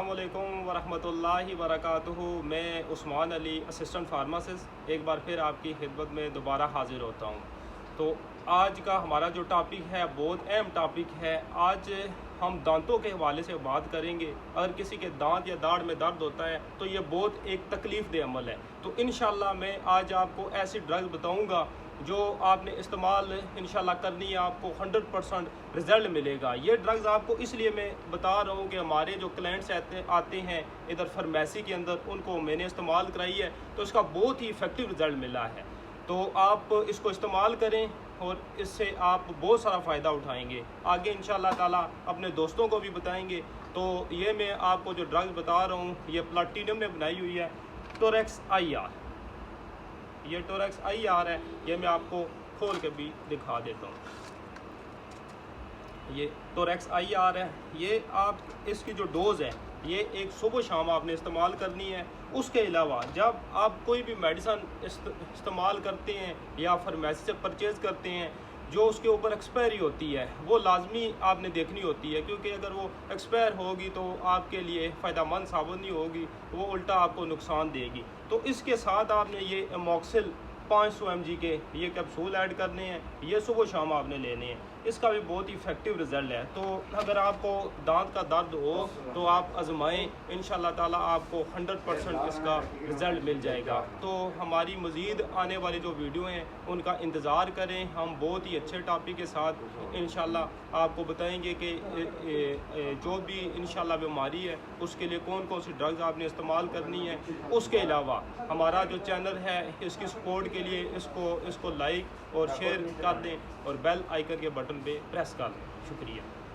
अस्सलामुअलैकुम वरहमतुल्लाहि वबरकातुहू। मैं उस्मान अली असिस्टेंट फार्मासिस्ट एक बार फिर आपकी खिदमत में दोबारा हाज़िर होता हूँ। तो आज का हमारा जो टॉपिक है बहुत अहम टॉपिक है। आज हम दांतों के हवाले से बात करेंगे। अगर किसी के दांत या दाढ़ में दर्द होता है तो ये बहुत एक तकलीफ़ दे अमल है। तो इंशाल्लाह मैं आज आपको ऐसी ड्रग बताऊँगा जो आपने इस्तेमाल इंशाल्लाह करनी है, आपको 100% रिज़ल्ट मिलेगा। ये ड्रग्स आपको इसलिए मैं बता रहा हूँ कि हमारे जो क्लाइंट्स आते हैं इधर फार्मेसी के अंदर, उनको मैंने इस्तेमाल कराई है तो इसका बहुत ही इफ़ेक्टिव रिज़ल्ट मिला है। तो आप इसको इस्तेमाल करें और इससे आप बहुत सारा फ़ायदा उठाएँगे। आगे इंशाल्लाह ताला अपने दोस्तों को भी बताएँगे। तो ये मैं आपको जो ड्रग्स बता रहा हूँ ये प्लैटिनम ने बनाई हुई है, टोरेक्स IR। ये टोरेक्स IR है, ये मैं आपको खोल के भी दिखा देता हूँ। ये टोरेक्स IR है। ये आप इसकी जो डोज़ है ये एक सुबह शाम आपने इस्तेमाल करनी है। उसके अलावा जब आप कोई भी मेडिसन इस्तेमाल करते हैं या फार्मेसी से परचेज़ करते हैं, जो उसके ऊपर एक्सपायरी होती है वो लाजमी आपने देखनी होती है, क्योंकि अगर वो एक्सपायर होगी तो आपके लिए फ़ायदेमंद साबित नहीं होगी, वो उल्टा आपको नुकसान देगी। तो इसके साथ आपने ये एमॉक्सिल 500 mg के ये कैप्सूल ऐड करने हैं। ये सुबह शाम आपने लेने हैं। इसका भी बहुत ही इफ़ेक्टिव रिज़ल्ट है। तो अगर आपको दांत का दर्द हो तो आप आजमाएं, इंशाल्लाह ताला आपको 100% इसका रिज़ल्ट मिल जाएगा। तो हमारी मज़ीद आने वाली जो वीडियो हैं उनका इंतज़ार करें। हम बहुत ही अच्छे टॉपिक के साथ इंशाल्लाह आपको बताएंगे कि जो भी इंशाल्लाह बीमारी है उसके लिए कौन कौन सी ड्रग्स आपने इस्तेमाल करनी है। उसके अलावा हमारा जो चैनल है इसकी सपोर्ट के लिए इसको लाइक और शेयर कर दें और बेल आइकन के बटन पे प्रेस कर दें। शुक्रिया।